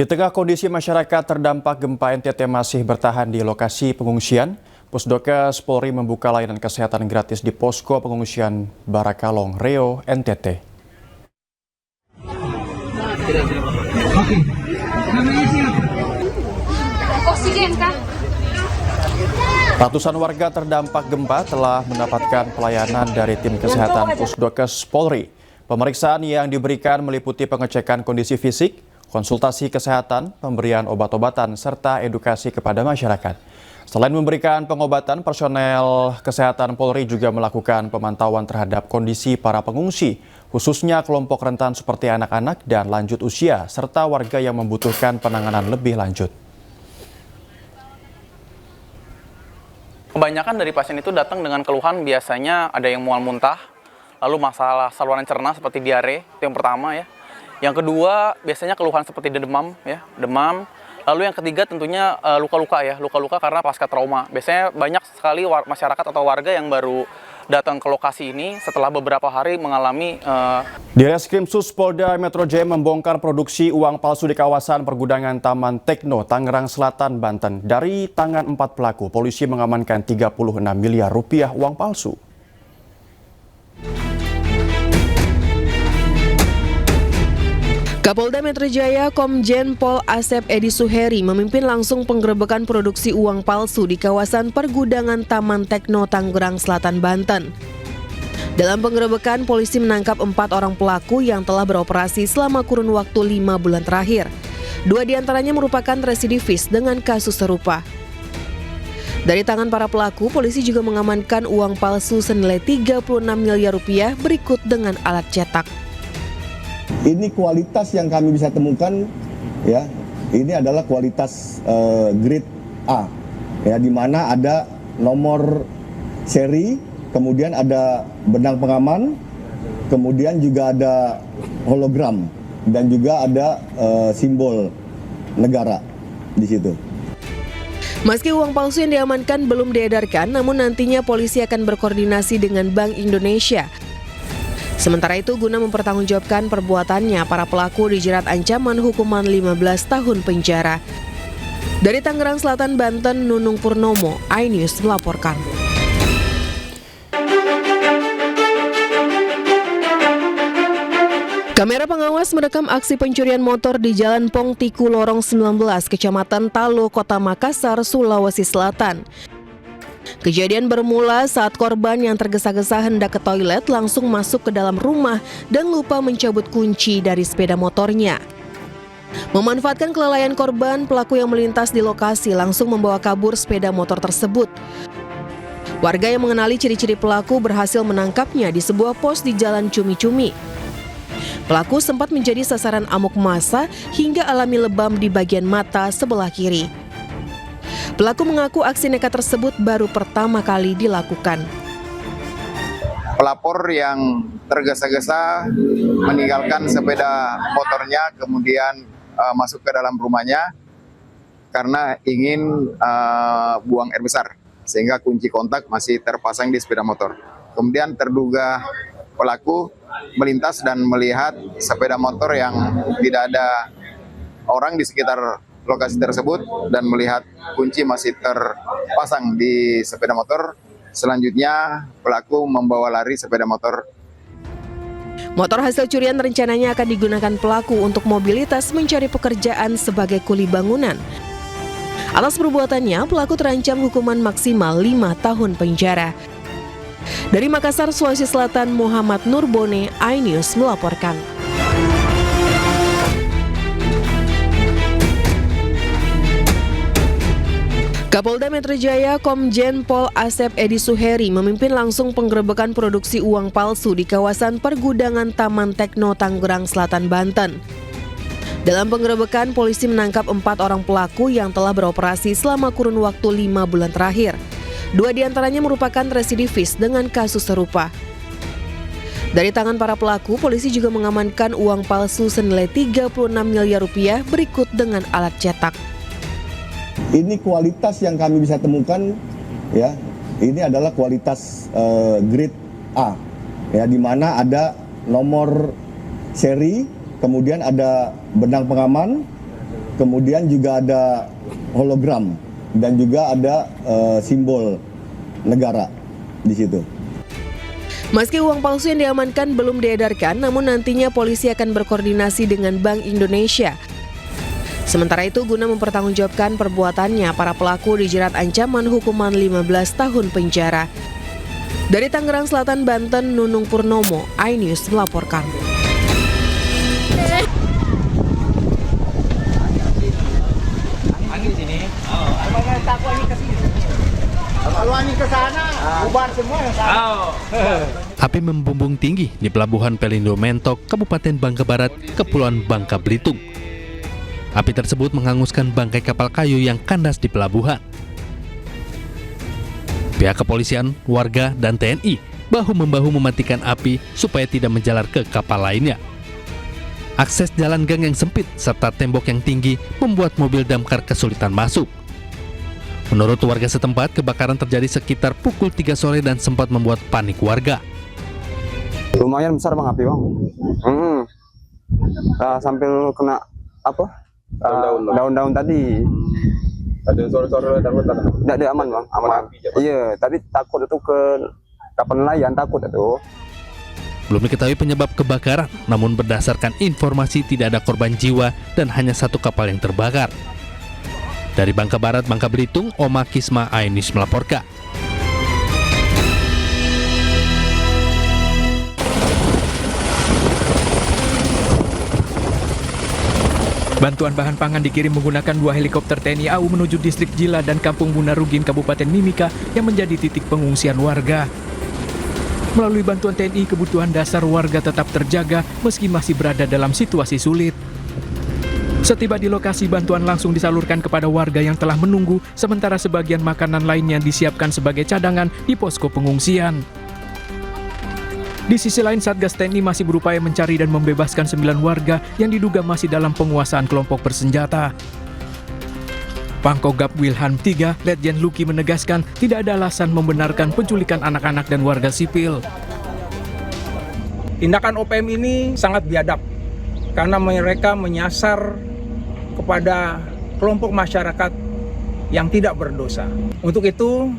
Di tengah kondisi masyarakat terdampak gempa NTT masih bertahan di lokasi pengungsian, Pusdokes Polri membuka layanan kesehatan gratis di posko pengungsian Barakalong, Reo, NTT. Oksigen kah? Ratusan warga terdampak gempa telah mendapatkan pelayanan dari tim kesehatan Pusdokes Polri. Pemeriksaan yang diberikan meliputi pengecekan kondisi fisik, konsultasi kesehatan, pemberian obat-obatan, serta edukasi kepada masyarakat. Selain memberikan pengobatan, personel kesehatan Polri juga melakukan pemantauan terhadap kondisi para pengungsi, khususnya kelompok rentan seperti anak-anak dan lanjut usia, serta warga yang membutuhkan penanganan lebih lanjut. Kebanyakan dari pasien itu datang dengan keluhan, biasanya ada yang mual muntah, lalu masalah saluran cerna seperti diare, itu yang pertama ya. Yang kedua, biasanya keluhan seperti demam, ya, demam. Lalu yang ketiga tentunya luka-luka ya, luka-luka karena pasca trauma. Biasanya banyak sekali masyarakat atau warga yang baru datang ke lokasi ini setelah beberapa hari mengalami. Direskrimsus Polda Metro Jaya membongkar produksi uang palsu di kawasan pergudangan Taman Tekno, Tangerang Selatan, Banten. Dari tangan 4 pelaku, polisi mengamankan 36 miliar rupiah uang palsu. Kapolda Metro Jaya Komjen Pol Asep Edi Suheri memimpin langsung penggerebekan produksi uang palsu di kawasan pergudangan Taman Tekno, Tangerang Selatan, Banten. Dalam penggerebekan, polisi menangkap 4 orang pelaku yang telah beroperasi selama kurun waktu 5 bulan terakhir. 2 diantaranya merupakan residivis dengan kasus serupa. Dari tangan para pelaku, polisi juga mengamankan uang palsu senilai 36 miliar rupiah berikut dengan alat cetak. Ini kualitas yang kami bisa temukan, ya. Ini adalah kualitas grade A, ya, di mana ada nomor seri, kemudian ada benang pengaman, kemudian juga ada hologram dan juga ada simbol negara di situ. Meski uang palsu yang diamankan belum diedarkan, namun nantinya polisi akan berkoordinasi dengan Bank Indonesia. Sementara itu, guna mempertanggungjawabkan perbuatannya, para pelaku dijerat ancaman hukuman 15 tahun penjara. Dari Tangerang Selatan, Banten, Nunung Purnomo, iNews melaporkan. Kamera pengawas merekam aksi pencurian motor di Jalan Pongtiku Lorong 19, Kecamatan Talo, Kota Makassar, Sulawesi Selatan. Kejadian bermula saat korban yang tergesa-gesa hendak ke toilet langsung masuk ke dalam rumah dan lupa mencabut kunci dari sepeda motornya. Memanfaatkan kelalaian korban, pelaku yang melintas di lokasi langsung membawa kabur sepeda motor tersebut. Warga yang mengenali ciri-ciri pelaku berhasil menangkapnya di sebuah pos di Jalan Cumi-Cumi. Pelaku sempat menjadi sasaran amuk massa hingga alami lebam di bagian mata sebelah kiri. Pelaku mengaku aksi nekat tersebut baru pertama kali dilakukan. Pelapor yang tergesa-gesa meninggalkan sepeda motornya kemudian masuk ke dalam rumahnya karena ingin buang air besar sehingga kunci kontak masih terpasang di sepeda motor. Kemudian terduga pelaku melintas dan melihat sepeda motor yang tidak ada orang di sekitar lokasi tersebut dan melihat kunci masih terpasang di sepeda motor. Selanjutnya pelaku membawa lari sepeda motor. Motor hasil curian rencananya akan digunakan pelaku untuk mobilitas mencari pekerjaan sebagai kuli bangunan. Atas perbuatannya, pelaku terancam hukuman maksimal 5 tahun penjara. Dari Makassar, Sulawesi Selatan, Muhammad Nurbone, iNews melaporkan. Kapolda Metro Jaya Komjen Pol Asep Edi Suheri memimpin langsung penggerebekan produksi uang palsu di kawasan pergudangan Taman Tekno, Tangerang Selatan, Banten. Dalam penggerebekan, polisi menangkap 4 orang pelaku yang telah beroperasi selama kurun waktu 5 bulan terakhir. 2 diantaranya merupakan residivis dengan kasus serupa. Dari tangan para pelaku, polisi juga mengamankan uang palsu senilai 36 miliar rupiah berikut dengan alat cetak. Ini kualitas yang kami bisa temukan, ya. Ini adalah kualitas grade A, ya, di mana ada nomor seri, kemudian ada benang pengaman, kemudian juga ada hologram dan juga ada simbol negara di situ. Meski uang palsu yang diamankan belum diedarkan, namun nantinya polisi akan berkoordinasi dengan Bank Indonesia. Sementara itu, guna mempertanggungjawabkan perbuatannya, para pelaku dijerat ancaman hukuman 15 tahun penjara. Dari Tangerang Selatan, Banten, Nunung Purnomo, iNews melaporkan. Api membumbung tinggi di Pelabuhan Pelindo Mentok, Kabupaten Bangka Barat, Kepulauan Bangka Belitung. Api tersebut menghanguskan bangkai kapal kayu yang kandas di pelabuhan. Pihak kepolisian, warga, dan TNI bahu-membahu mematikan api supaya tidak menjalar ke kapal lainnya. Akses jalan gang yang sempit serta tembok yang tinggi membuat mobil damkar kesulitan masuk. Menurut warga setempat, kebakaran terjadi sekitar pukul 3 sore dan sempat membuat panik warga. Lumayan besar bang api bang. Sambil kena apa? Daun-daun tadi. Ada sore-sore takut tak? Tidak ada aman bang, aman. Iya, tapi takut itu ke kapal nelayan, takut itu. Belum diketahui penyebab kebakaran, namun berdasarkan informasi tidak ada korban jiwa dan hanya satu kapal yang terbakar. Dari Bangka Barat, Bangka Belitung, Oma Kisma, iNews melaporkan. Bantuan bahan pangan dikirim menggunakan 2 helikopter TNI AU menuju distrik Jila dan Kampung Bunarugin, Kabupaten Mimika yang menjadi titik pengungsian warga. Melalui bantuan TNI, kebutuhan dasar warga tetap terjaga meski masih berada dalam situasi sulit. Setiba di lokasi, bantuan langsung disalurkan kepada warga yang telah menunggu, sementara sebagian makanan lainnya disiapkan sebagai cadangan di posko pengungsian. Di sisi lain, Satgas TNI masih berupaya mencari dan membebaskan 9 warga yang diduga masih dalam penguasaan kelompok bersenjata. Pangkogap Wilhan III, Letjen Luki menegaskan tidak ada alasan membenarkan penculikan anak-anak dan warga sipil. Tindakan OPM ini sangat biadab karena mereka menyasar kepada kelompok masyarakat yang tidak berdosa. Untuk itu,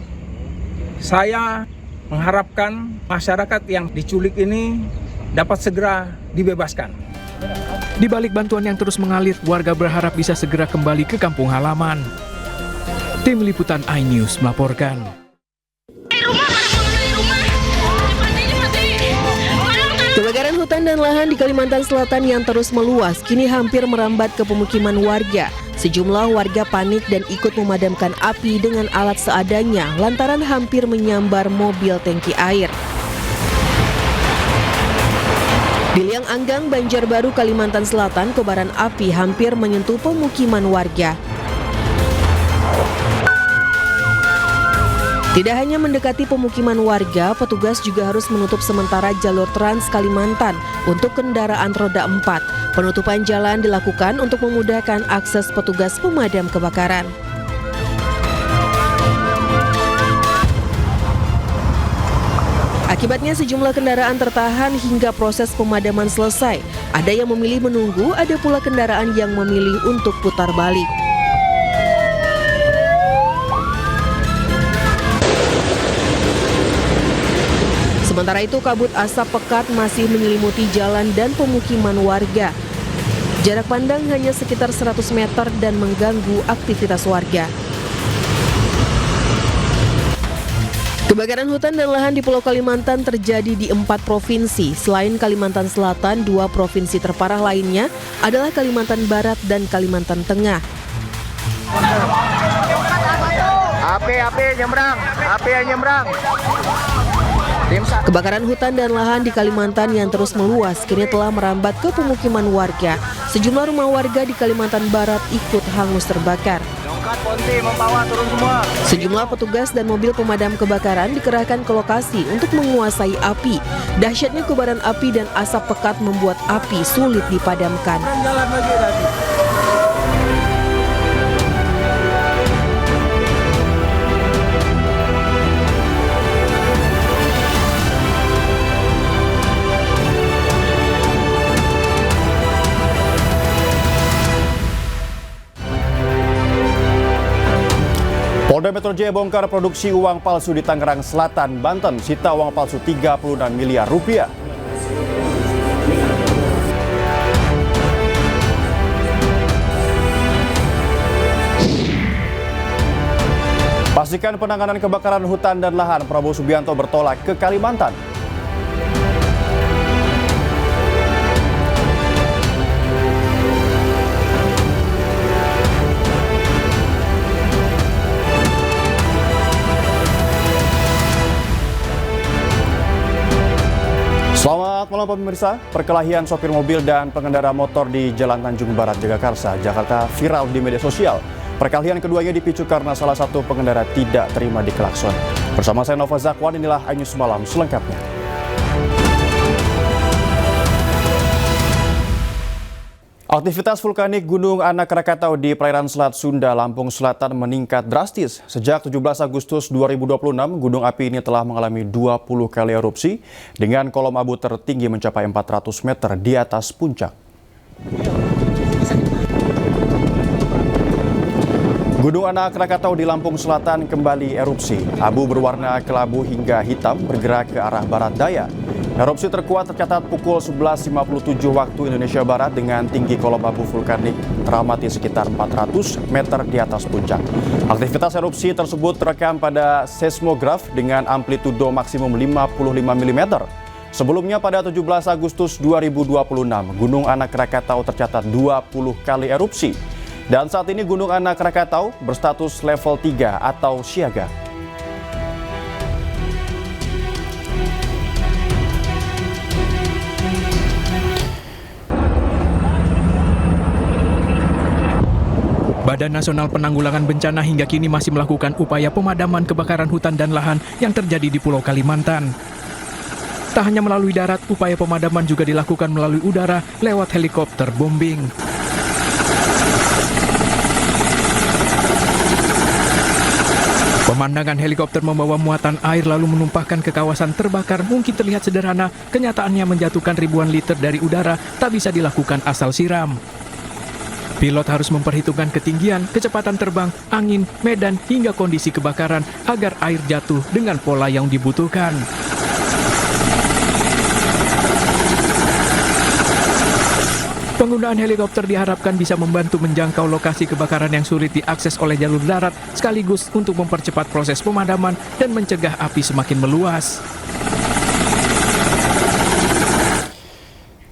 saya mengharapkan masyarakat yang diculik ini dapat segera dibebaskan. Di balik bantuan yang terus mengalir, warga berharap bisa segera kembali ke kampung halaman. Tim Liputan iNews melaporkan. Kebakaran hutan dan lahan di Kalimantan Selatan yang terus meluas kini hampir merambat ke pemukiman warga. Sejumlah warga panik dan ikut memadamkan api dengan alat seadanya lantaran hampir menyambar mobil tangki air. Di Liang Anggang, Banjarbaru, Kalimantan Selatan, kobaran api hampir menyentuh pemukiman warga. Tidak hanya mendekati pemukiman warga, petugas juga harus menutup sementara jalur Trans Kalimantan untuk kendaraan roda 4. Penutupan jalan dilakukan untuk memudahkan akses petugas pemadam kebakaran. Akibatnya sejumlah kendaraan tertahan hingga proses pemadaman selesai. Ada yang memilih menunggu, ada pula kendaraan yang memilih untuk putar balik. Sementara itu, kabut asap pekat masih menyelimuti jalan dan pemukiman warga. Jarak pandang hanya sekitar 100 meter dan mengganggu aktivitas warga. Kebakaran hutan dan lahan di Pulau Kalimantan terjadi di 4 provinsi. Selain Kalimantan Selatan, 2 provinsi terparah lainnya adalah Kalimantan Barat dan Kalimantan Tengah. Api nyebrang. Kebakaran hutan dan lahan di Kalimantan yang terus meluas kini telah merambat ke pemukiman warga. Sejumlah rumah warga di Kalimantan Barat ikut hangus terbakar. Sejumlah petugas dan mobil pemadam kebakaran dikerahkan ke lokasi untuk menguasai api. Dahsyatnya kobaran api dan asap pekat membuat api sulit dipadamkan. Polda Metro Jaya bongkar produksi uang palsu di Tangerang Selatan, Banten, sita uang palsu 36 miliar rupiah. Pastikan penanganan kebakaran hutan dan lahan, Prabowo Subianto bertolak ke Kalimantan. Selamat malam pemirsa, perkelahian sopir mobil dan pengendara motor di Jalan Tanjung Barat, Jagakarsa, Jakarta viral di media sosial. Perkelahian keduanya dipicu karena salah satu pengendara tidak terima diklakson. Bersama saya Nova Zakwan, inilah iNews Malam selengkapnya. Aktivitas vulkanik Gunung Anak Rakatau di perairan Selat Sunda, Lampung Selatan meningkat drastis. Sejak 17 Agustus 2026, gunung api ini telah mengalami 20 kali erupsi dengan kolom abu tertinggi mencapai 400 meter di atas puncak. Gunung Anak Rakatau di Lampung Selatan kembali erupsi. Abu berwarna kelabu hingga hitam bergerak ke arah barat daya. Erupsi terkuat tercatat pukul 11.57 waktu Indonesia Barat dengan tinggi kolom abu vulkanik teramati sekitar 400 meter di atas puncak. Aktivitas erupsi tersebut terekam pada seismograf dengan amplitudo maksimum 55 mm. Sebelumnya pada 17 Agustus 2026, Gunung Anak Rakatau tercatat 20 kali erupsi. Dan saat ini Gunung Anak Rakatau berstatus level 3 atau siaga. Badan Nasional Penanggulangan Bencana hingga kini masih melakukan upaya pemadaman kebakaran hutan dan lahan yang terjadi di Pulau Kalimantan. Tak hanya melalui darat, upaya pemadaman juga dilakukan melalui udara lewat helikopter bombing. Pemandangan helikopter membawa muatan air lalu menumpahkan ke kawasan terbakar mungkin terlihat sederhana, kenyataannya menjatuhkan ribuan liter dari udara tak bisa dilakukan asal siram. Pilot harus memperhitungkan ketinggian, kecepatan terbang, angin, medan, hingga kondisi kebakaran agar air jatuh dengan pola yang dibutuhkan. Penggunaan helikopter diharapkan bisa membantu menjangkau lokasi kebakaran yang sulit diakses oleh jalur darat, sekaligus untuk mempercepat proses pemadaman dan mencegah api semakin meluas.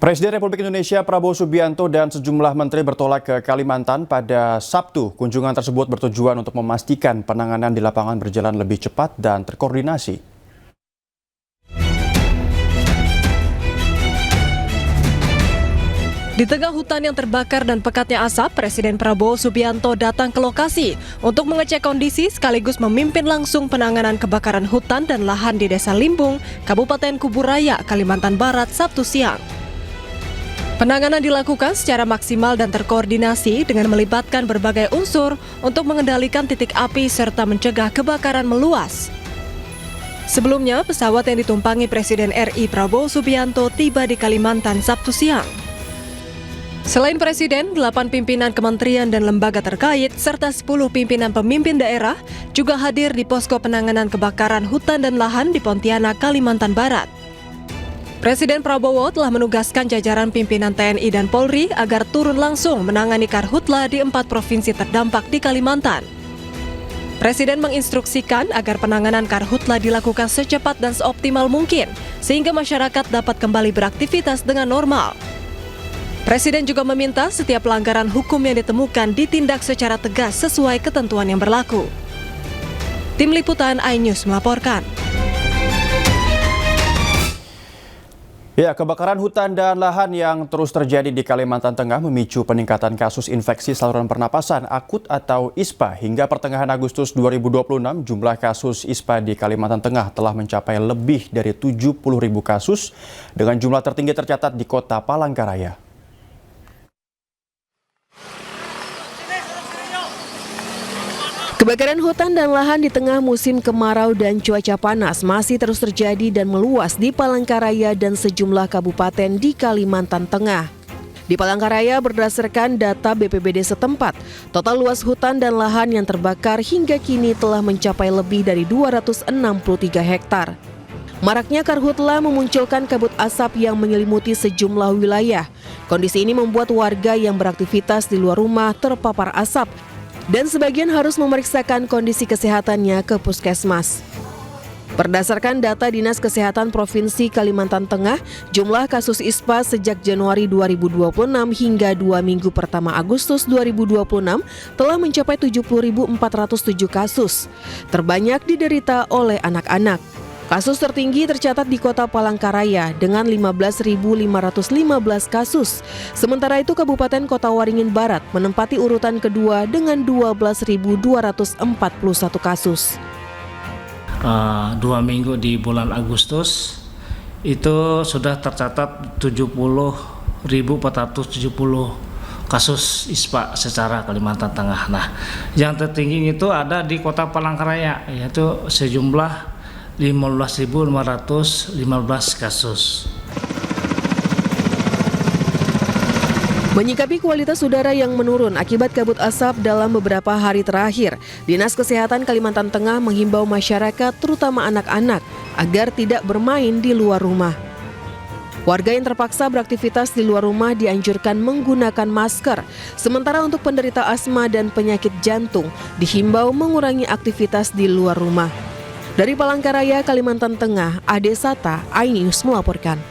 Presiden Republik Indonesia Prabowo Subianto dan sejumlah menteri bertolak ke Kalimantan pada Sabtu. Kunjungan tersebut bertujuan untuk memastikan penanganan di lapangan berjalan lebih cepat dan terkoordinasi. Di tengah hutan yang terbakar dan pekatnya asap, Presiden Prabowo Subianto datang ke lokasi untuk mengecek kondisi sekaligus memimpin langsung penanganan kebakaran hutan dan lahan di Desa Limbung, Kabupaten Kuburaya, Kalimantan Barat, Sabtu siang. Penanganan dilakukan secara maksimal dan terkoordinasi dengan melibatkan berbagai unsur untuk mengendalikan titik api serta mencegah kebakaran meluas. Sebelumnya, pesawat yang ditumpangi Presiden RI Prabowo Subianto tiba di Kalimantan Sabtu siang. Selain Presiden, 8 pimpinan kementerian dan lembaga terkait, serta 10 pimpinan pemimpin daerah juga hadir di posko penanganan kebakaran hutan dan lahan di Pontianak, Kalimantan Barat. Presiden Prabowo telah menugaskan jajaran pimpinan TNI dan Polri agar turun langsung menangani karhutla di 4 provinsi terdampak di Kalimantan. Presiden menginstruksikan agar penanganan karhutla dilakukan secepat dan seoptimal mungkin, sehingga masyarakat dapat kembali beraktivitas dengan normal. Presiden juga meminta setiap pelanggaran hukum yang ditemukan ditindak secara tegas sesuai ketentuan yang berlaku. Tim Liputan iNews melaporkan. Ya, kebakaran hutan dan lahan yang terus terjadi di Kalimantan Tengah memicu peningkatan kasus infeksi saluran pernapasan akut atau ISPA. Hingga pertengahan Agustus 2026, jumlah kasus ISPA di Kalimantan Tengah telah mencapai lebih dari 70.000 kasus, dengan jumlah tertinggi tercatat di kota Palangkaraya. Kebakaran hutan dan lahan di tengah musim kemarau dan cuaca panas masih terus terjadi dan meluas di Palangkaraya dan sejumlah kabupaten di Kalimantan Tengah. Di Palangkaraya, berdasarkan data BPBD setempat, total luas hutan dan lahan yang terbakar hingga kini telah mencapai lebih dari 263 hektar. Maraknya karhutla memunculkan kabut asap yang menyelimuti sejumlah wilayah. Kondisi ini membuat warga yang beraktivitas di luar rumah terpapar asap dan sebagian harus memeriksakan kondisi kesehatannya ke puskesmas. Berdasarkan data Dinas Kesehatan Provinsi Kalimantan Tengah, jumlah kasus ISPA sejak Januari 2026 hingga 2 minggu pertama Agustus 2026 telah mencapai 70.407 kasus. Terbanyak diderita oleh anak-anak. Kasus tertinggi tercatat di Kota Palangkaraya dengan 15.515 kasus. Sementara itu Kabupaten Kota Waringin Barat menempati urutan kedua dengan 12.241 kasus. 2 minggu di bulan Agustus itu sudah tercatat 70.470 kasus ISPA secara Kalimantan Tengah. Nah, yang tertinggi itu ada di Kota Palangkaraya, yaitu sejumlah 15.515 kasus. Menyikapi kualitas udara yang menurun akibat kabut asap dalam beberapa hari terakhir, Dinas Kesehatan Kalimantan Tengah menghimbau masyarakat, terutama anak-anak, agar tidak bermain di luar rumah. Warga yang terpaksa beraktivitas di luar rumah dianjurkan menggunakan masker, sementara untuk penderita asma dan penyakit jantung dihimbau mengurangi aktivitas di luar rumah. Dari Palangkaraya, Kalimantan Tengah, Ade Sata, iNews melaporkan.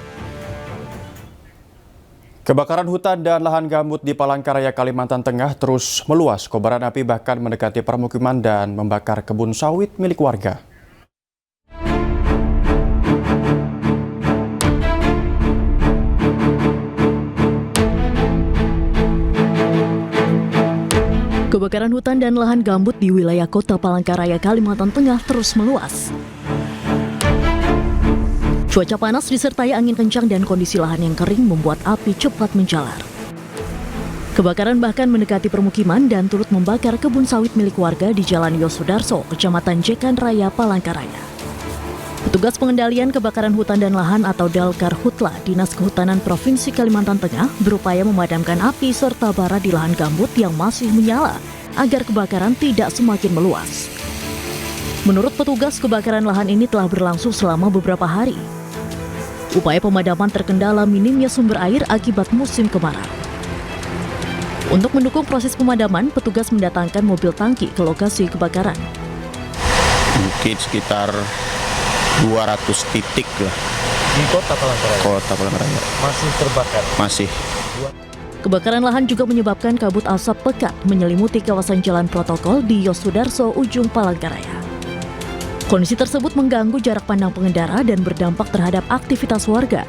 Kebakaran hutan dan lahan gambut di Palangkaraya, Kalimantan Tengah terus meluas. Kobaran api bahkan mendekati permukiman dan membakar kebun sawit milik warga. Kebakaran hutan dan lahan gambut di wilayah Kota Palangkaraya, Kalimantan Tengah terus meluas. Cuaca panas disertai angin kencang dan kondisi lahan yang kering membuat api cepat menjalar. Kebakaran bahkan mendekati permukiman dan turut membakar kebun sawit milik warga di Jalan Yosudarso, Kecamatan Jekan Raya, Palangkaraya. Petugas pengendalian kebakaran hutan dan lahan atau Dalkarhutla, Dinas Kehutanan Provinsi Kalimantan Tengah berupaya memadamkan api serta bara di lahan gambut yang masih menyala agar kebakaran tidak semakin meluas. Menurut petugas, kebakaran lahan ini telah berlangsung selama beberapa hari. Upaya pemadaman terkendala minimnya sumber air akibat musim kemarau. Untuk mendukung proses pemadaman, petugas mendatangkan mobil tangki ke lokasi kebakaran. Mungkin sekitar 200 titik lah. Di Kota Palangkaraya? Kota Palangkaraya. Masih terbakar? Masih. Kebakaran lahan juga menyebabkan kabut asap pekat menyelimuti kawasan jalan protokol di Yosudarso, ujung Palangkaraya. Kondisi tersebut mengganggu jarak pandang pengendara dan berdampak terhadap aktivitas warga.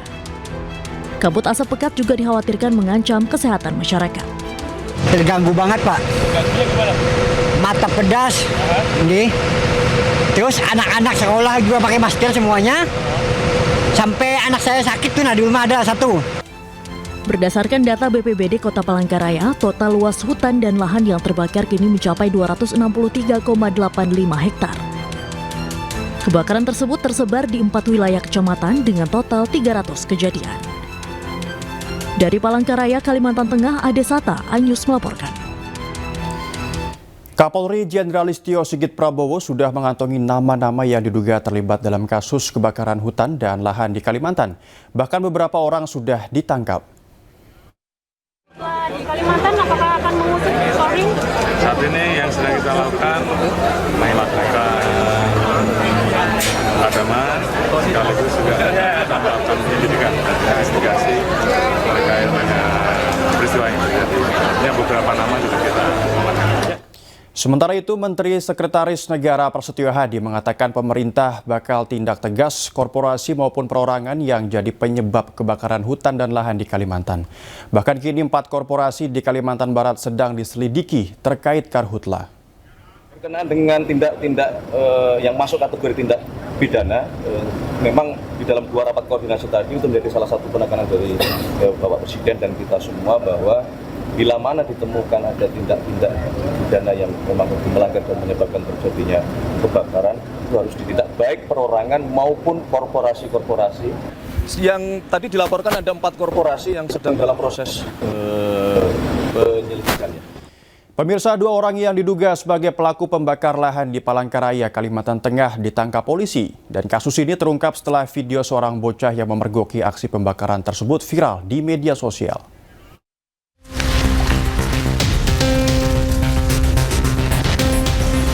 Kabut asap pekat juga dikhawatirkan mengancam kesehatan masyarakat. Terganggu banget, Pak. Ganggunya gimana? Mata pedas, ini. Terus anak-anak sekolah juga pakai masker semuanya. Sampai anak saya sakit tuh, nah di rumah ada satu. Berdasarkan data BPBD Kota Palangkaraya, total luas hutan dan lahan yang terbakar kini mencapai 263,85 hektar. Kebakaran tersebut tersebar di 4 wilayah kecamatan dengan total 300 kejadian. Dari Palangkaraya, Kalimantan Tengah, Ade Sata, iNews melaporkan. Kapolri Jenderal Listio Sigit Prabowo sudah mengantongi nama-nama yang diduga terlibat dalam kasus kebakaran hutan dan lahan di Kalimantan. Bahkan beberapa orang sudah ditangkap. Di Kalimantan apakah akan mengusut Polri? Saat ini yang sedang kita lakukan melakukan pemadaman sekaligus juga melakukan penyidikan dan investigasi terkait dengan peristiwa yang terjadi. Ini beberapa nama juga kita amankan. Sementara itu, Menteri Sekretaris Negara Prasetyo Hadi mengatakan pemerintah bakal tindak tegas korporasi maupun perorangan yang jadi penyebab kebakaran hutan dan lahan di Kalimantan. Bahkan kini 4 korporasi di Kalimantan Barat sedang diselidiki terkait karhutla. Berkenaan dengan tindak-tindak yang masuk kategori tindak pidana, memang di dalam 2 rapat koordinasi tadi itu menjadi salah satu penekanan dari Bapak Presiden dan kita semua bahwa bila mana ditemukan ada tindak-tindak pidana yang memang melanggar dan menyebabkan terjadinya kebakaran, itu harus ditindak baik perorangan maupun korporasi-korporasi. Yang tadi dilaporkan ada 4 korporasi yang sedang dalam proses penyelidikannya. Pemirsa, 2 orang yang diduga sebagai pelaku pembakar lahan di Palangkaraya, Kalimantan Tengah ditangkap polisi. Dan kasus ini terungkap setelah video seorang bocah yang memergoki aksi pembakaran tersebut viral di media sosial.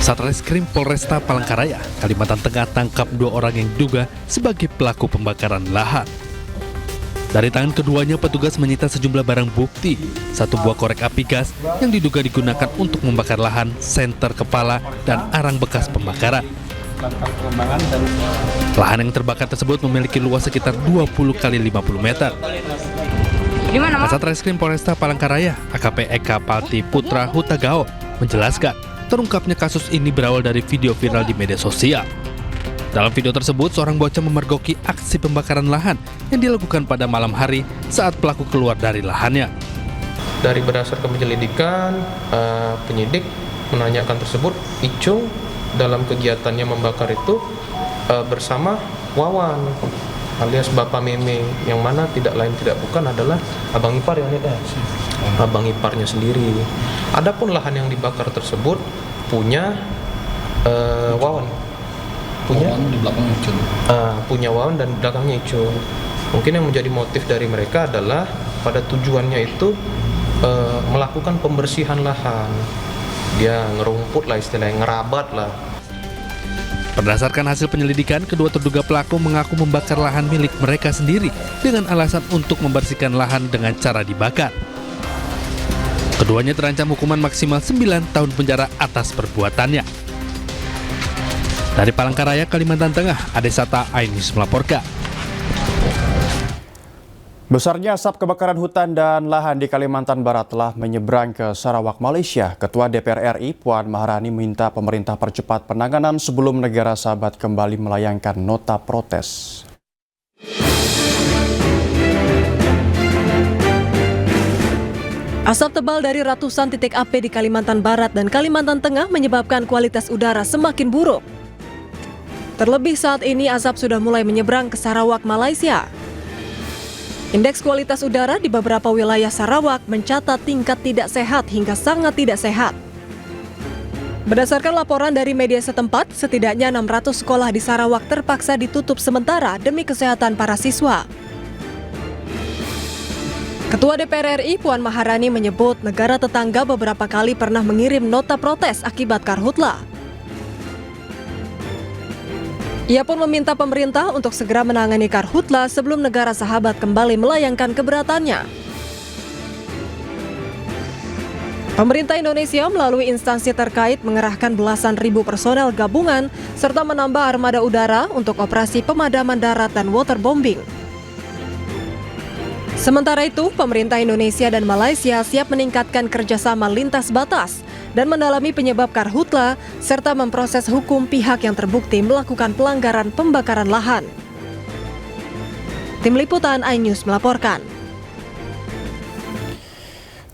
Satreskrim Polresta Palangkaraya, Kalimantan Tengah tangkap 2 orang yang diduga sebagai pelaku pembakaran lahan. Dari tangan keduanya, petugas menyita sejumlah barang bukti, 1 buah korek api gas yang diduga digunakan untuk membakar lahan, senter kepala, dan arang bekas pembakaran. Lahan yang terbakar tersebut memiliki luas sekitar 20 kali 50 meter. Kasat Reskrim Polresta Palangkaraya, AKP Eka Palti Putra Hutagao, menjelaskan terungkapnya kasus ini berawal dari video viral di media sosial. Dalam video tersebut, seorang bocah memergoki aksi pembakaran lahan yang dilakukan pada malam hari saat pelaku keluar dari lahannya. Dari berdasarkan penyelidikan, penyidik menanyakan tersebut, Icung dalam kegiatannya membakar itu bersama Wawan alias Bapak Meme, yang mana tidak lain tidak bukan adalah abang ipar yang ada, abang iparnya sendiri. Adapun lahan yang dibakar tersebut punya Wawan. Punya di belakang Icun. Punya Wawan dan belakangnya Icun. Mungkin yang menjadi motif dari mereka adalah pada tujuannya itu melakukan pembersihan lahan. Dia ngerumput lah istilahnya, ngerabat lah. Berdasarkan hasil penyelidikan, kedua terduga pelaku mengaku membakar lahan milik mereka sendiri dengan alasan untuk membersihkan lahan dengan cara dibakar. Keduanya terancam hukuman maksimal 9 tahun penjara atas perbuatannya. Dari Palangkaraya, Kalimantan Tengah, Adesata Ainus melaporkan. Besarnya asap kebakaran hutan dan lahan di Kalimantan Barat telah menyeberang ke Sarawak, Malaysia. Ketua DPR RI, Puan Maharani, minta pemerintah percepat penanganan sebelum negara sahabat kembali melayangkan nota protes. Asap tebal dari ratusan titik api di Kalimantan Barat dan Kalimantan Tengah menyebabkan kualitas udara semakin buruk. Terlebih saat ini asap sudah mulai menyeberang ke Sarawak, Malaysia. Indeks kualitas udara di beberapa wilayah Sarawak mencatat tingkat tidak sehat hingga sangat tidak sehat. Berdasarkan laporan dari media setempat, setidaknya 600 sekolah di Sarawak terpaksa ditutup sementara demi kesehatan para siswa. Ketua DPR RI Puan Maharani menyebut negara tetangga beberapa kali pernah mengirim nota protes akibat karhutla. Ia pun meminta pemerintah untuk segera menangani karhutla sebelum negara sahabat kembali melayangkan keberatannya. Pemerintah Indonesia melalui instansi terkait mengerahkan belasan ribu personel gabungan serta menambah armada udara untuk operasi pemadaman darat dan waterbombing. Sementara itu, pemerintah Indonesia dan Malaysia siap meningkatkan kerjasama lintas batas dan mendalami penyebab karhutla serta memproses hukum pihak yang terbukti melakukan pelanggaran pembakaran lahan. Tim Liputan iNews melaporkan.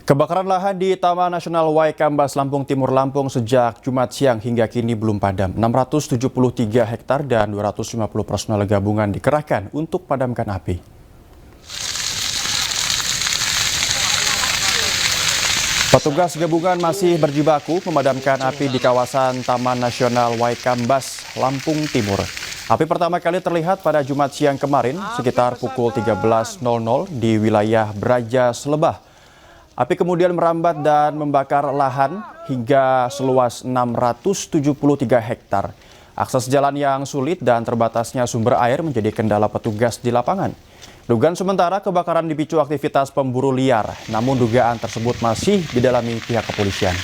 Kebakaran lahan di Taman Nasional Waikambas, Lampung Timur, Lampung sejak Jumat siang hingga kini belum padam. 673 hektar dan 250 personel gabungan dikerahkan untuk padamkan api. Petugas gabungan masih berjibaku memadamkan api di kawasan Taman Nasional Waikambas, Lampung Timur. Api pertama kali terlihat pada Jumat siang kemarin sekitar pukul 13.00 di wilayah Braja Selebah. Api kemudian merambat dan membakar lahan hingga seluas 673 hektar. Akses jalan yang sulit dan terbatasnya sumber air menjadi kendala petugas di lapangan. Dugaan sementara kebakaran dipicu aktivitas pemburu liar, namun dugaan tersebut masih didalami pihak kepolisian.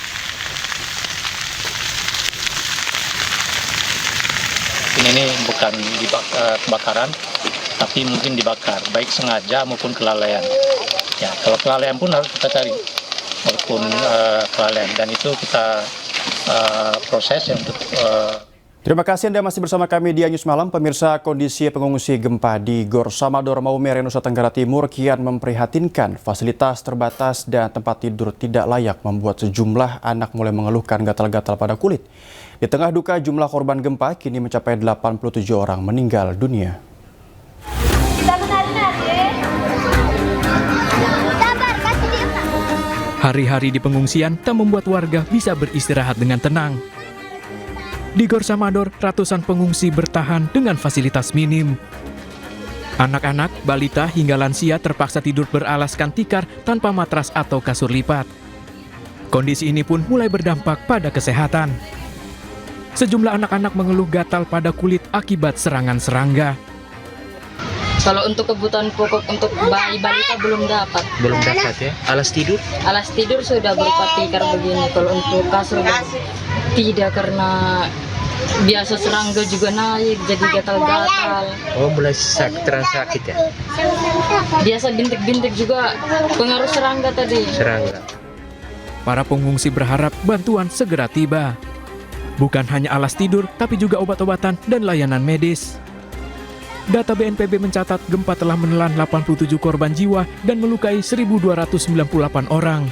Ini bukan kebakaran, tapi mungkin dibakar, baik sengaja maupun kelalaian. Ya, kalau kelalaian pun harus kita cari, maupun kelalaian, dan itu kita proses untuk. Terima kasih Anda masih bersama kami di iNews Malam. Pemirsa, kondisi pengungsi gempa di Gor Samador, Maumere, Nusa Tenggara Timur kian memprihatinkan. Fasilitas terbatas dan tempat tidur tidak layak membuat sejumlah anak mulai mengeluhkan gatal-gatal pada kulit. Di tengah duka, jumlah korban gempa kini mencapai 87 orang meninggal dunia. Kita Hari-hari di pengungsian tak membuat warga bisa beristirahat dengan tenang. Di Gor Samador, ratusan pengungsi bertahan dengan fasilitas minim. Anak-anak, balita hingga lansia terpaksa tidur beralaskan tikar tanpa matras atau kasur lipat. Kondisi ini pun mulai berdampak pada kesehatan. Sejumlah anak-anak mengeluh gatal pada kulit akibat serangan serangga. Kalau untuk kebutuhan pokok untuk bayi balita belum dapat. Belum dapat ya? Alas tidur? Alas tidur sudah berupa tikar begini. Kalau untuk kasur tidak, karena biasa serangga juga naik jadi gatal-gatal. Oh, mulai terasa sakit ya? Biasa bintik-bintik juga pengaruh serangga tadi. Serangga. Para pengungsi berharap bantuan segera tiba. Bukan hanya alas tidur, tapi juga obat-obatan dan layanan medis. Data BNPB mencatat gempa telah menelan 87 korban jiwa dan melukai 1.298 orang.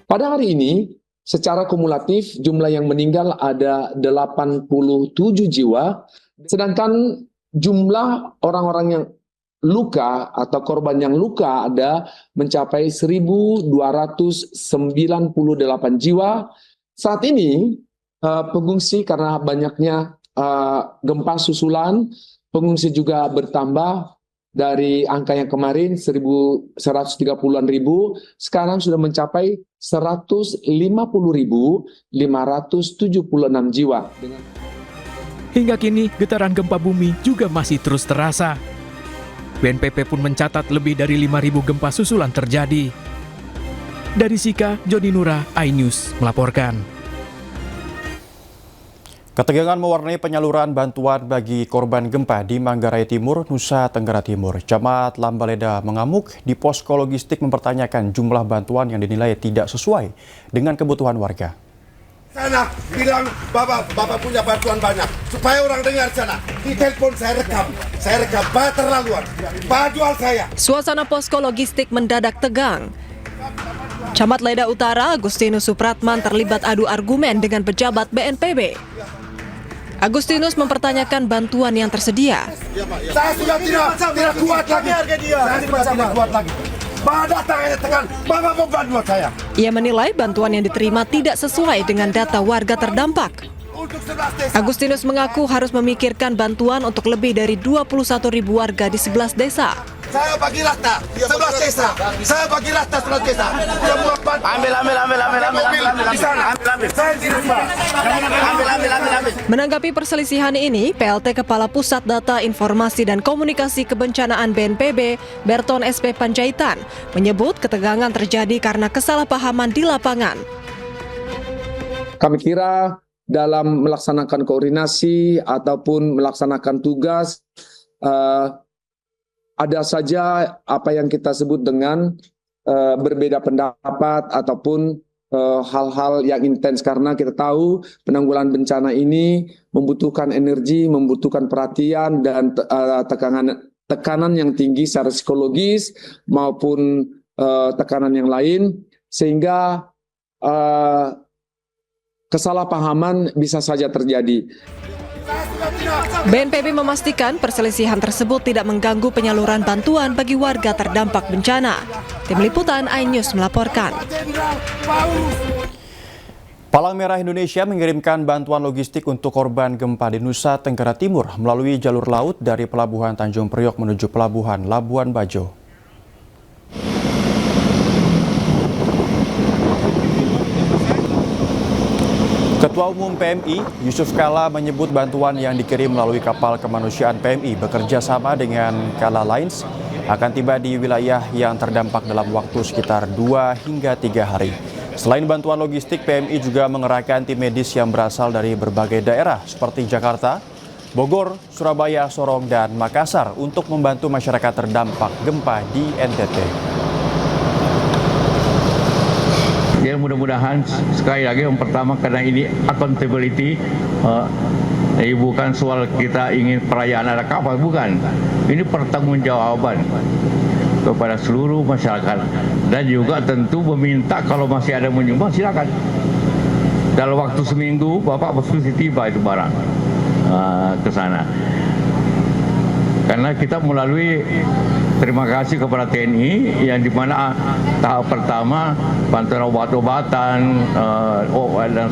Pada hari ini, secara kumulatif jumlah yang meninggal ada 87 jiwa, sedangkan jumlah orang-orang yang luka atau korban yang luka ada mencapai 1.298 jiwa. Saat ini, pengungsi karena banyaknya gempa susulan, pengungsi juga bertambah dari angka yang kemarin 130-an ribu, sekarang sudah mencapai 150.576 jiwa. Hingga kini, getaran gempa bumi juga masih terus terasa. BNPB pun mencatat lebih dari 5.000 gempa susulan terjadi. Dari Sika, Joni Nura, iNews melaporkan. Ketegangan mewarnai penyaluran bantuan bagi korban gempa di Manggarai Timur, Nusa Tenggara Timur. Camat Lambaleda mengamuk di posko logistik mempertanyakan jumlah bantuan yang dinilai tidak sesuai dengan kebutuhan warga. Sana bilang bapak punya bantuan banyak supaya orang dengar sana. Di telepon saya rekam terlaluan. Pak jual saya. Suasana posko logistik mendadak tegang. Camat Leda Utara Agustinus Supratman terlibat adu argumen dengan pejabat BNPB. Agustinus mempertanyakan bantuan yang tersedia. Saya sudah tidak kuat lagi. Saya sudah tidak kuat lagi. Bapak datang hanya tekan, Bapak mau bantuan saya. Ia menilai bantuan yang diterima tidak sesuai dengan data warga terdampak. Agustinus mengaku harus memikirkan bantuan untuk lebih dari 21.000 warga di 11 desa. Saya bagi rata 11 desa. Saya bagi rata 11 desa. Ambil. Di sana. Saya tidak Pak. Ambil. Menanggapi perselisihan ini, PLT Kepala Pusat Data Informasi dan Komunikasi Kebencanaan BNPB, Berton SP Panjaitan, menyebut ketegangan terjadi karena kesalahpahaman di lapangan. Kami kira dalam melaksanakan koordinasi ataupun melaksanakan tugas, ada saja apa yang kita sebut dengan berbeda pendapat ataupun hal-hal yang intens, karena kita tahu penanggulangan bencana ini membutuhkan energi, membutuhkan perhatian dan tekanan yang tinggi secara psikologis maupun tekanan yang lain, sehingga kesalahpahaman bisa saja terjadi. BNPB memastikan perselisihan tersebut tidak mengganggu penyaluran bantuan bagi warga terdampak bencana. Tim Liputan iNews melaporkan. Palang Merah Indonesia mengirimkan bantuan logistik untuk korban gempa di Nusa Tenggara Timur melalui jalur laut dari Pelabuhan Tanjung Priok menuju Pelabuhan Labuan Bajo. Ketua Umum PMI, Yusuf Kala menyebut bantuan yang dikirim melalui kapal kemanusiaan PMI bekerja sama dengan Kala Lines akan tiba di wilayah yang terdampak dalam waktu sekitar 2 hingga 3 hari. Selain bantuan logistik, PMI juga mengerahkan tim medis yang berasal dari berbagai daerah seperti Jakarta, Bogor, Surabaya, Sorong, dan Makassar untuk membantu masyarakat terdampak gempa di NTT. Ya, mudah-mudahan sekali lagi yang pertama karena ini accountability, bukan soal kita ingin perayaan ada kapal, bukan. Ini pertanggungjawaban kepada seluruh masyarakat dan juga tentu meminta kalau masih ada menyumbang silakan. Dalam waktu seminggu Bapak mesti tiba itu barang ke sana. Karena kita melalui terima kasih kepada TNI yang dimana tahap pertama bantuan obat-obatan,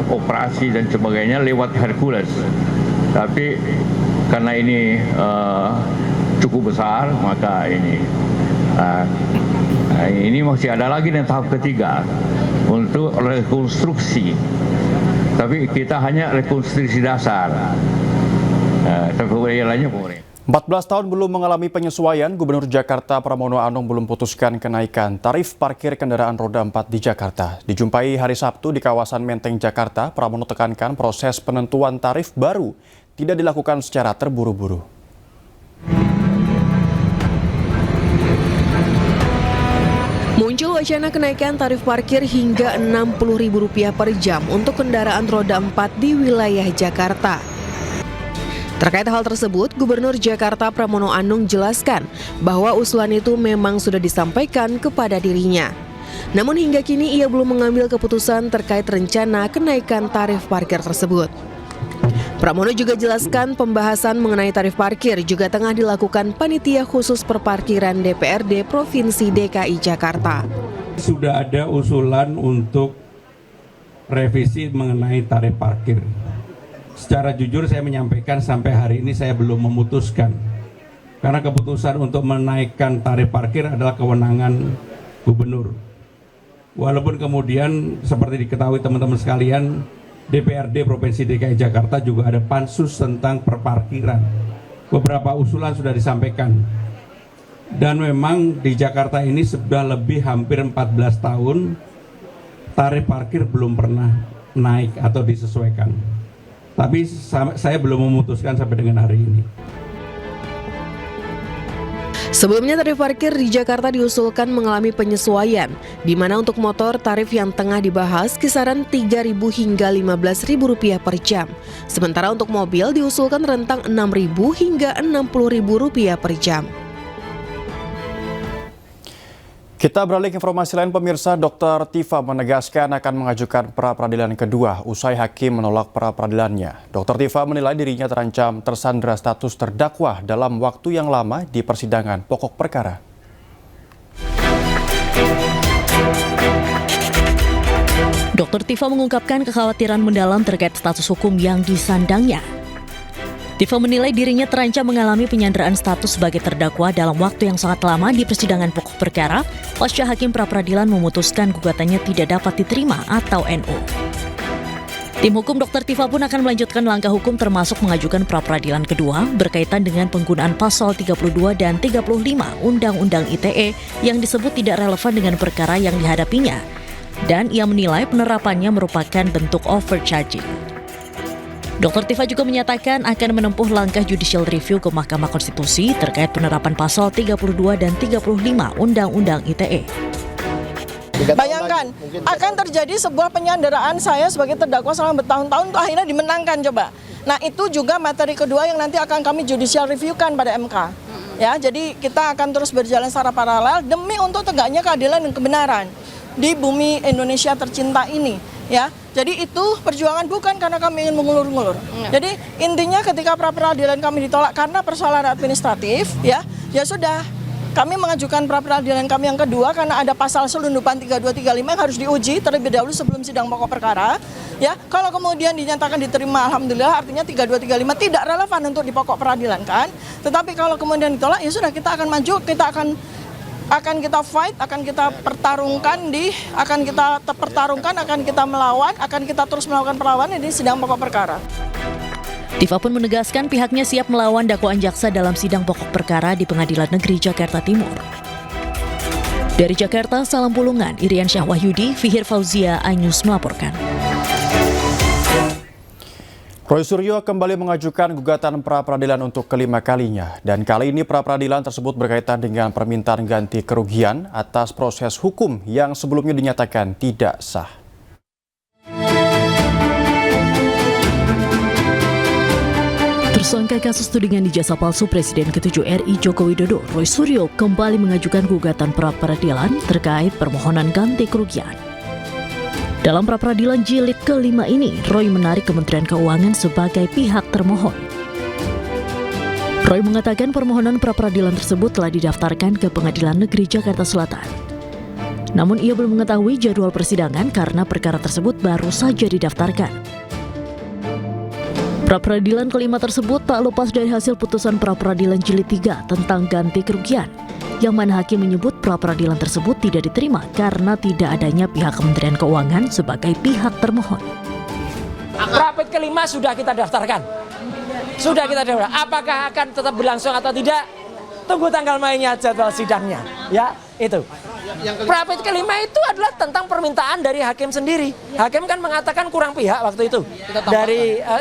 operasi dan sebagainya lewat Hercules. Tapi karena ini cukup besar, maka ini masih ada lagi dan tahap ketiga untuk rekonstruksi. Tapi kita hanya rekonstruksi dasar. Tapi yang lainnya boleh. 14 tahun belum mengalami penyesuaian, Gubernur Jakarta Pramono Anung belum putuskan kenaikan tarif parkir kendaraan roda 4 di Jakarta. Dijumpai hari Sabtu di kawasan Menteng, Jakarta, Pramono tekankan proses penentuan tarif baru tidak dilakukan secara terburu-buru. Muncul wacana kenaikan tarif parkir hingga Rp60.000 per jam untuk kendaraan roda 4 di wilayah Jakarta. Terkait hal tersebut, Gubernur Jakarta Pramono Anung jelaskan bahwa usulan itu memang sudah disampaikan kepada dirinya. Namun hingga kini ia belum mengambil keputusan terkait rencana kenaikan tarif parkir tersebut. Pramono juga jelaskan pembahasan mengenai tarif parkir juga tengah dilakukan Panitia Khusus Perparkiran DPRD Provinsi DKI Jakarta. Sudah ada usulan untuk revisi mengenai tarif parkir. Secara jujur saya menyampaikan sampai hari ini saya belum memutuskan. Karena keputusan untuk menaikkan tarif parkir adalah kewenangan gubernur. Walaupun kemudian seperti diketahui teman-teman sekalian, DPRD Provinsi DKI Jakarta juga ada pansus tentang perparkiran. Beberapa usulan sudah disampaikan. Dan memang di Jakarta ini sudah lebih hampir 14 tahun tarif parkir belum pernah naik atau disesuaikan. Tapi saya belum memutuskan sampai dengan hari ini. Sebelumnya tarif parkir di Jakarta diusulkan mengalami penyesuaian, di mana untuk motor tarif yang tengah dibahas kisaran Rp3.000 hingga Rp15.000 per jam. Sementara untuk mobil diusulkan rentang Rp6.000 hingga Rp60.000 per jam. Kita beralih ke informasi lain, pemirsa. Dr. Tifa menegaskan akan mengajukan pra-peradilan kedua usai hakim menolak pra-peradilannya. Dr. Tifa menilai dirinya terancam tersandra status terdakwa dalam waktu yang lama di persidangan pokok perkara. Dr. Tifa mengungkapkan kekhawatiran mendalam terkait status hukum yang disandangnya. Tifa menilai dirinya terancam mengalami penyanderaan status sebagai terdakwa dalam waktu yang sangat lama di persidangan pokok perkara pasca hakim pra-peradilan memutuskan gugatannya tidak dapat diterima atau NU. Tim hukum Dr. Tifa pun akan melanjutkan langkah hukum termasuk mengajukan pra-peradilan kedua berkaitan dengan penggunaan pasal 32 dan 35 Undang-Undang ITE yang disebut tidak relevan dengan perkara yang dihadapinya. Dan ia menilai penerapannya merupakan bentuk overcharging. Dr. Tifa juga menyatakan akan menempuh langkah judicial review ke Mahkamah Konstitusi terkait penerapan pasal 32 dan 35 Undang-Undang ITE. Bayangkan, akan terjadi sebuah penyanderaan saya sebagai terdakwa selama bertahun-tahun untuk akhirnya dimenangkan coba. Nah itu juga materi kedua yang nanti akan kami judicial review-kan pada MK. Ya, jadi kita akan terus berjalan secara paralel demi untuk tegaknya keadilan dan kebenaran di bumi Indonesia tercinta ini. Ya, jadi itu perjuangan bukan karena kami ingin mengulur-ngulur. Jadi intinya ketika pra-peradilan kami ditolak karena persoalan administratif, ya sudah. Kami mengajukan pra-peradilan kami yang kedua karena ada pasal selundupan 3235 yang harus diuji terlebih dahulu sebelum sidang pokok perkara. Ya, kalau kemudian dinyatakan diterima, alhamdulillah, artinya 3235 tidak relevan untuk di pokok peradilan kan. Tetapi kalau kemudian ditolak, ya sudah kita akan maju, kita akan kita fight, akan kita pertarungkan akan kita melawan, akan kita terus melakukan perlawanan di sidang pokok perkara. Tifa pun menegaskan pihaknya siap melawan dakwaan jaksa dalam sidang pokok perkara di Pengadilan Negeri Jakarta Timur. Dari Jakarta, Salam Pulungan, Irian Syah Wahyudi, Fihir Fauzia, iNews melaporkan. Roy Suryo kembali mengajukan gugatan pra-peradilan untuk kelima kalinya. Dan kali ini pra-peradilan tersebut berkaitan dengan permintaan ganti kerugian atas proses hukum yang sebelumnya dinyatakan tidak sah. Tersangka kasus tudingan ijazah palsu Presiden ke-7 RI Joko Widodo, Roy Suryo kembali mengajukan gugatan pra-peradilan terkait permohonan ganti kerugian. Dalam pra-peradilan jilid ke-5 ini, Roy menarik Kementerian Keuangan sebagai pihak termohon. Roy mengatakan permohonan pra-peradilan tersebut telah didaftarkan ke Pengadilan Negeri Jakarta Selatan. Namun ia belum mengetahui jadwal persidangan karena perkara tersebut baru saja didaftarkan. Pra-peradilan kelima tersebut tak lepas dari hasil putusan pra-peradilan jilid 3 tentang ganti kerugian, yang mana hakim menyebut pra-peradilan tersebut tidak diterima karena tidak adanya pihak Kementerian Keuangan sebagai pihak termohon. Pra-ped kelima sudah kita daftarkan. Sudah kita daftarkan. Apakah akan tetap berlangsung atau tidak? Tunggu tanggal mainnya, jadwal sidangnya. Ya, itu. Pra-ped kelima itu adalah tentang permintaan dari hakim sendiri. Hakim kan mengatakan kurang pihak waktu itu.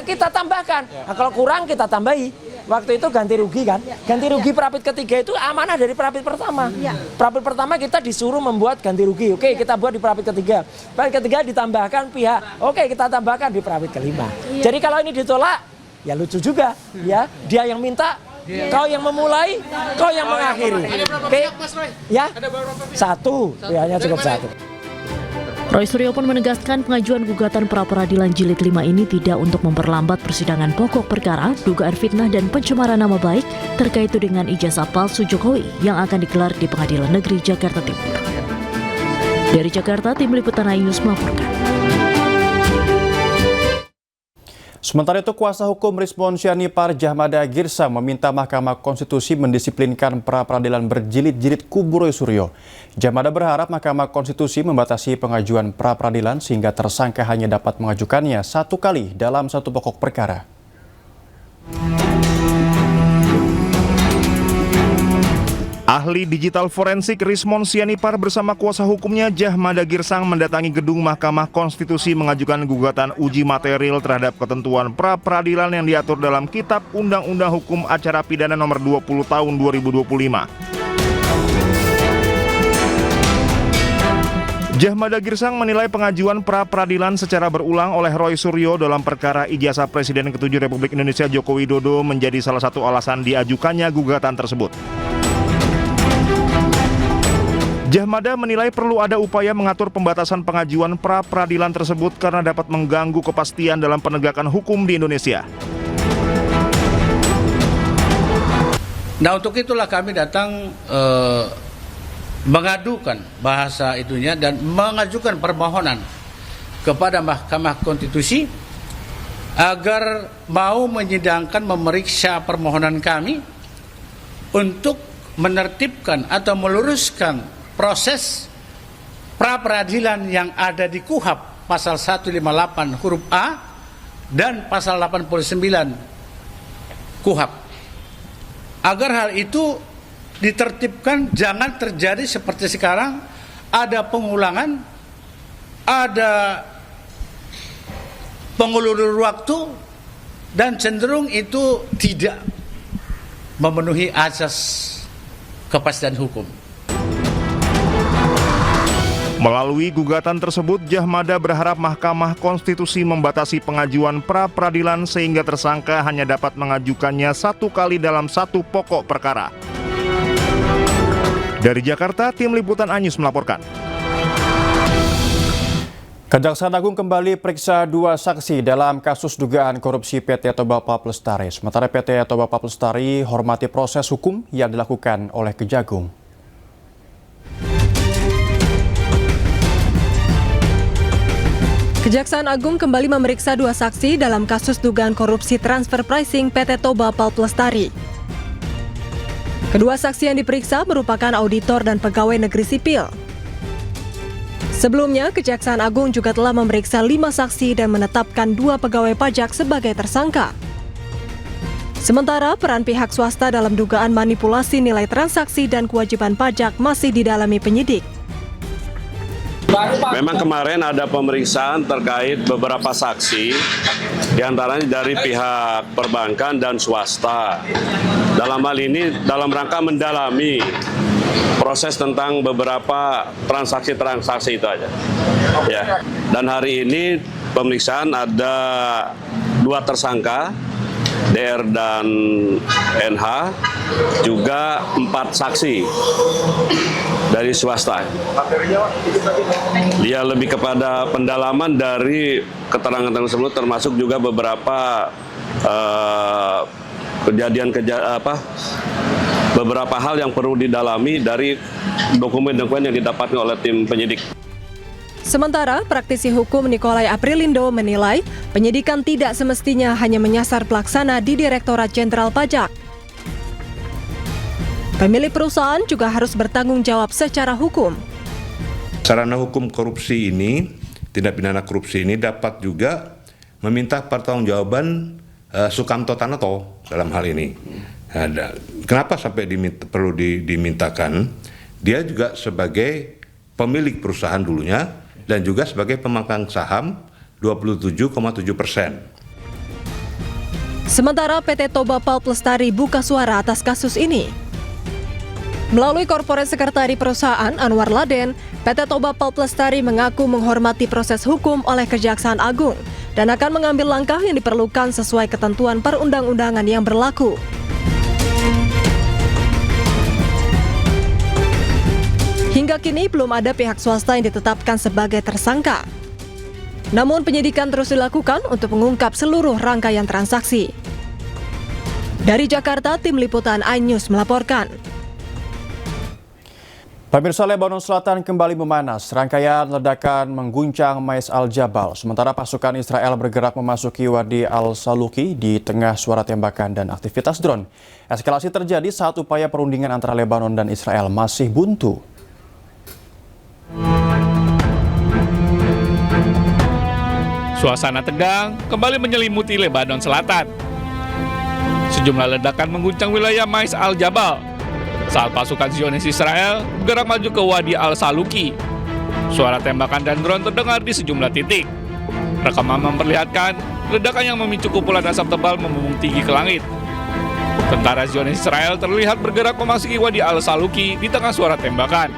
Kita tambahkan. Nah, kalau kurang kita tambahi. Waktu itu ganti rugi kan. Ganti rugi pra-ped ketiga itu amanah dari pra-ped pertama. Pra-ped pertama kita disuruh membuat ganti rugi. Oke, kita buat di pra-ped ketiga. Pra-ped ketiga ditambahkan pihak. Oke, kita tambahkan di pra-ped kelima. Jadi kalau ini ditolak, ya lucu juga. Ya, dia yang minta, kau yang memulai, kau yang mengakhiri. Oke, ya, satu, pihaknya cukup satu. Roy Suryo pun menegaskan pengajuan gugatan pra-peradilan jilid 5 ini tidak untuk memperlambat persidangan pokok perkara dugaan fitnah dan pencemaran nama baik terkait tudingan ijazah palsu Jokowi yang akan digelar di Pengadilan Negeri Jakarta Timur. Dari Jakarta, Tim Liputan News melaporkan. Sementara itu, kuasa hukum Rismon Syanipar Djahmada Girsang meminta Mahkamah Konstitusi mendisiplinkan pra-peradilan berjilid-jilid kubu Roy Suryo. Djahmada berharap Mahkamah Konstitusi membatasi pengajuan pra-peradilan sehingga tersangka hanya dapat mengajukannya satu kali dalam satu pokok perkara. Ahli digital forensik Rismon Syanipar bersama kuasa hukumnya Djahmada Girsang mendatangi gedung Mahkamah Konstitusi mengajukan gugatan uji material terhadap ketentuan pra-peradilan yang diatur dalam Kitab Undang-Undang Hukum Acara Pidana Nomor 20 Tahun 2025. Djahmada Girsang menilai pengajuan pra-peradilan secara berulang oleh Roy Suryo dalam perkara ijazah Presiden ke-7 Republik Indonesia Joko Widodo menjadi salah satu alasan diajukannya gugatan tersebut. Djahmada menilai perlu ada upaya mengatur pembatasan pengajuan pra-peradilan tersebut karena dapat mengganggu kepastian dalam penegakan hukum di Indonesia. Nah, untuk itulah kami datang mengadukan bahasa itunya dan mengajukan permohonan kepada Mahkamah Konstitusi agar mau menyidangkan, memeriksa permohonan kami untuk menertibkan atau meluruskan proses pra-peradilan yang ada di KUHP pasal 158 huruf A dan pasal 89 KUHP. Agar hal itu ditertibkan, jangan terjadi seperti sekarang, ada pengulangan, ada pengulur waktu, dan cenderung itu tidak memenuhi azas kepastian hukum. Melalui gugatan tersebut, Djahmada berharap Mahkamah Konstitusi membatasi pengajuan pra-peradilan sehingga tersangka hanya dapat mengajukannya satu kali dalam satu pokok perkara. Dari Jakarta, Tim Liputan News melaporkan. Kejaksaan Agung kembali periksa dua saksi dalam kasus dugaan korupsi PT Toba Pulp Lestari. Sementara PT Toba Pulp Lestari hormati proses hukum yang dilakukan oleh Kejagung. Kejaksaan Agung kembali memeriksa dua saksi dalam kasus dugaan korupsi transfer pricing PT Toba Pulp Lestari. Kedua saksi yang diperiksa merupakan auditor dan pegawai negeri sipil. Sebelumnya, Kejaksaan Agung juga telah memeriksa 5 saksi dan menetapkan 2 pegawai pajak sebagai tersangka. Sementara peran pihak swasta dalam dugaan manipulasi nilai transaksi dan kewajiban pajak masih didalami penyidik. Memang kemarin ada pemeriksaan terkait beberapa saksi, diantaranya dari pihak perbankan dan swasta. Dalam hal ini dalam rangka mendalami proses tentang beberapa transaksi-transaksi itu aja. Ya. Dan hari ini pemeriksaan ada 2 tersangka, DR dan NH, juga 4 saksi dari swasta. Dia lebih kepada pendalaman dari keterangan tersebut, termasuk juga beberapa beberapa hal yang perlu didalami dari dokumen-dokumen yang didapatkan oleh tim penyidik. Sementara, praktisi hukum Nikolai Aprilindo menilai penyidikan tidak semestinya hanya menyasar pelaksana di Direktorat Jenderal Pajak. Pemilik perusahaan juga harus bertanggung jawab secara hukum. Sarana hukum korupsi ini, tindak pidana korupsi ini dapat juga meminta pertanggungjawaban Sukamto Tanoto dalam hal ini. Kenapa sampai perlu dimintakan? Dia juga sebagai pemilik perusahaan dulunya dan juga sebagai pemegang saham 27,7%. Sementara PT Toba Pulp Lestari buka suara atas kasus ini. Melalui korporat sekretari perusahaan Anwar Laden, PT Toba Pulp Lestari mengaku menghormati proses hukum oleh Kejaksaan Agung dan akan mengambil langkah yang diperlukan sesuai ketentuan perundang-undangan yang berlaku. Hingga kini belum ada pihak swasta yang ditetapkan sebagai tersangka. Namun penyidikan terus dilakukan untuk mengungkap seluruh rangkaian transaksi. Dari Jakarta, tim liputan iNews melaporkan. Pemirsa, Lebanon Selatan kembali memanas. Rangkaian ledakan mengguncang Mais al-Jabal. Sementara pasukan Israel bergerak memasuki Wadi al-Saluki di tengah suara tembakan dan aktivitas drone. Eskalasi terjadi saat upaya perundingan antara Lebanon dan Israel masih buntu. Suasana tegang kembali menyelimuti Lebanon Selatan. Sejumlah ledakan mengguncang wilayah Mais al-Jabal saat pasukan Zionis Israel bergerak maju ke Wadi al-Saluki. Suara tembakan dan drone terdengar di sejumlah titik. Rekaman memperlihatkan ledakan yang memicu kumpulan asap tebal membumbung tinggi ke langit. Tentara Zionis Israel terlihat bergerak memasuki Wadi al-Saluki di tengah suara tembakan.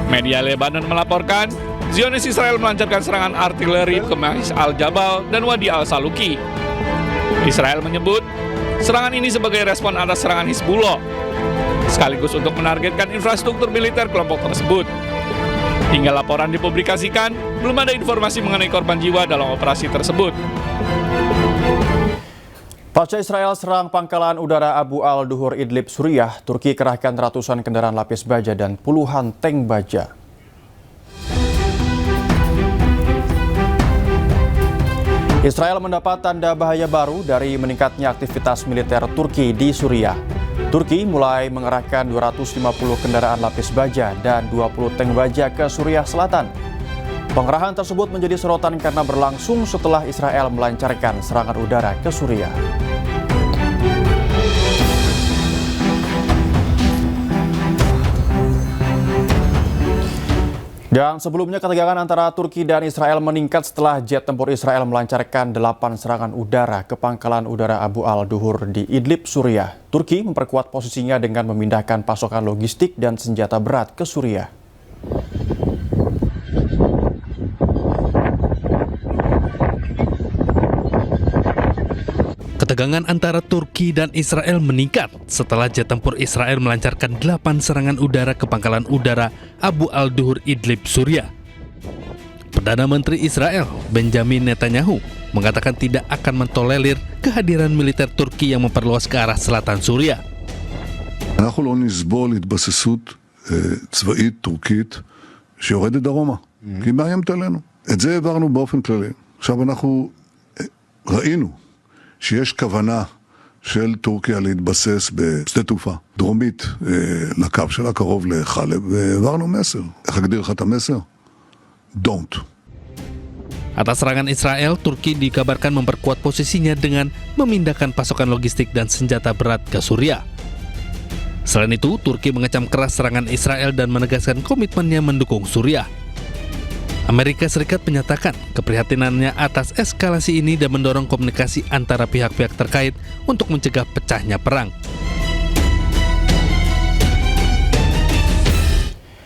Media Lebanon melaporkan Zionis Israel melancarkan serangan artileri ke Mais al-Jabal dan Wadi al-Saluki. Israel menyebut serangan ini sebagai respon atas serangan Hizbullah, sekaligus untuk menargetkan infrastruktur militer kelompok tersebut. Hingga laporan dipublikasikan, belum ada informasi mengenai korban jiwa dalam operasi tersebut. Pasca Israel serang pangkalan udara Abu al-Duhur Idlib, Suriah, Turki kerahkan ratusan kendaraan lapis baja dan puluhan tank baja. Israel mendapat tanda bahaya baru dari meningkatnya aktivitas militer Turki di Suriah. Turki mulai mengerahkan 250 kendaraan lapis baja dan 20 tank baja ke Suriah Selatan. Pengerahan tersebut menjadi sorotan karena berlangsung setelah Israel melancarkan serangan udara ke Suriah. Dan sebelumnya ketegangan antara Turki dan Israel meningkat setelah jet tempur Israel melancarkan 8 serangan udara ke pangkalan udara Abu al-Duhur di Idlib, Suriah. Turki memperkuat posisinya dengan memindahkan pasokan logistik dan senjata berat ke Suriah. Ketegangan antara Turki dan Israel meningkat setelah jet tempur Israel melancarkan 8 serangan udara ke pangkalan udara Abu al-Duhur Idlib, Suriah. Perdana Menteri Israel, Benjamin Netanyahu, mengatakan tidak akan mentolerir kehadiran militer Turki yang memperluas ke arah selatan Suriah. אנחנו לא נסבול התבססות צבאית טורקית שיורדת דרומה, כי היא מאיימת עלינו. את זה העברנו באופן כללי. עכשיו אנחנו ראינו שיש כוונה של טורקיה להתבסס בשדה תעופה דרומית לקו שלה, קרוב לחלב, והעברנו מסר. איך אגדיר לך את המסר? Don't. Atas serangan Israel, Turki dikabarkan memperkuat posisinya dengan memindahkan pasokan logistik dan senjata berat ke Suriah. Selain itu, Turki mengecam keras serangan Israel dan menegaskan komitmennya mendukung Suriah. Amerika Serikat menyatakan keprihatinannya atas eskalasi ini dan mendorong komunikasi antara pihak-pihak terkait untuk mencegah pecahnya perang.